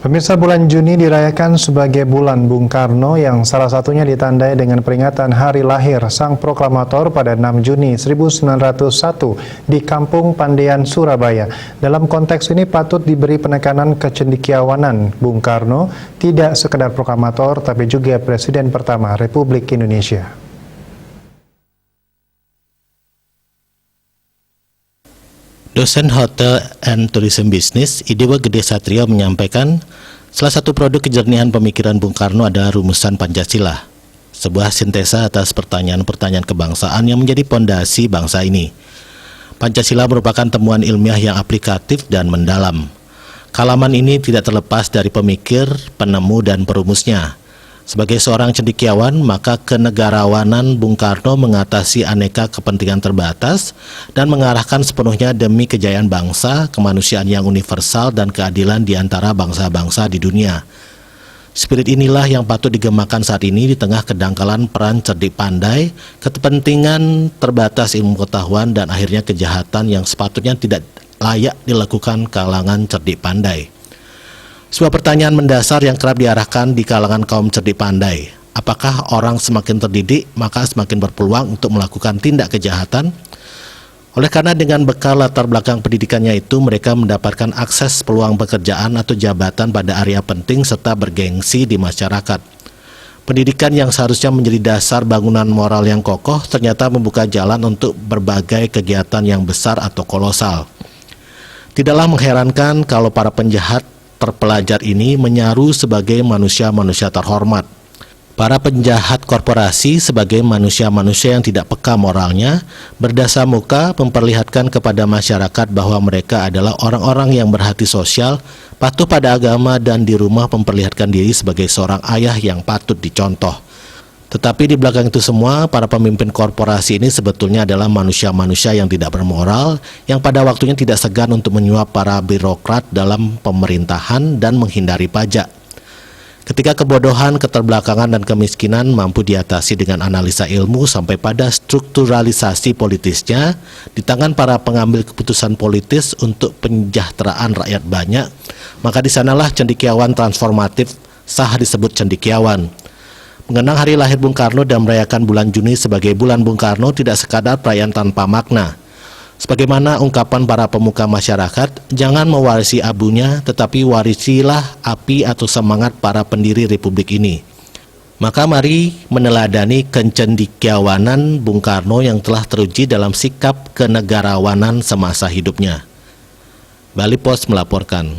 Pemirsa, bulan Juni dirayakan sebagai bulan Bung Karno yang salah satunya ditandai dengan peringatan hari lahir Sang Proklamator pada 6 Juni 1901 di Kampung Pandean, Surabaya. Dalam konteks ini patut diberi penekanan kecendekiawanan Bung Karno, tidak sekedar proklamator tapi juga Presiden pertama Republik Indonesia. Dosen Hotel and Tourism Business, Idewa Gede Satrio menyampaikan, salah satu produk kejernihan pemikiran Bung Karno adalah rumusan Pancasila, sebuah sintesa atas pertanyaan-pertanyaan kebangsaan yang menjadi pondasi bangsa ini. Pancasila merupakan temuan ilmiah yang aplikatif dan mendalam. Kalaman ini tidak terlepas dari pemikir, penemu, dan perumusnya. Sebagai seorang cendekiawan, maka kenegarawanan Bung Karno mengatasi aneka kepentingan terbatas dan mengarahkan sepenuhnya demi kejayaan bangsa, kemanusiaan yang universal, dan keadilan di antara bangsa-bangsa di dunia. Spirit inilah yang patut digemakan saat ini di tengah kedangkalan peran cerdik pandai, kepentingan terbatas ilmu pengetahuan, dan akhirnya kejahatan yang sepatutnya tidak layak dilakukan kalangan cerdik pandai. Sebuah pertanyaan mendasar yang kerap diarahkan di kalangan kaum cerdik pandai. Apakah orang semakin terdidik, maka semakin berpeluang untuk melakukan tindak kejahatan? Oleh karena dengan bekal latar belakang pendidikannya itu, mereka mendapatkan akses peluang pekerjaan atau jabatan pada area penting serta bergengsi di masyarakat. Pendidikan yang seharusnya menjadi dasar bangunan moral yang kokoh ternyata membuka jalan untuk berbagai kegiatan yang besar atau kolosal. Tidaklah mengherankan kalau para penjahat terpelajar ini menyaru sebagai manusia-manusia terhormat. Para penjahat korporasi sebagai manusia-manusia yang tidak peka moralnya, berdasar muka memperlihatkan kepada masyarakat bahwa mereka adalah orang-orang yang berhati sosial, patuh pada agama, dan di rumah memperlihatkan diri sebagai seorang ayah yang patut dicontoh. Tetapi di belakang itu semua, para pemimpin korporasi ini sebetulnya adalah manusia-manusia yang tidak bermoral, yang pada waktunya tidak segan untuk menyuap para birokrat dalam pemerintahan dan menghindari pajak. Ketika kebodohan, keterbelakangan, dan kemiskinan mampu diatasi dengan analisa ilmu sampai pada strukturalisasi politisnya di tangan para pengambil keputusan politis untuk penjahteraan rakyat banyak, maka di sanalah cendekiawan transformatif sah disebut cendekiawan. Mengenang hari lahir Bung Karno dan merayakan bulan Juni sebagai bulan Bung Karno tidak sekadar perayaan tanpa makna. Sebagaimana ungkapan para pemuka masyarakat, jangan mewarisi abunya, tetapi warisilah api atau semangat para pendiri republik ini. Maka mari meneladani kecendekiawanan Bung Karno yang telah teruji dalam sikap kenegarawanan semasa hidupnya. Bali Post melaporkan.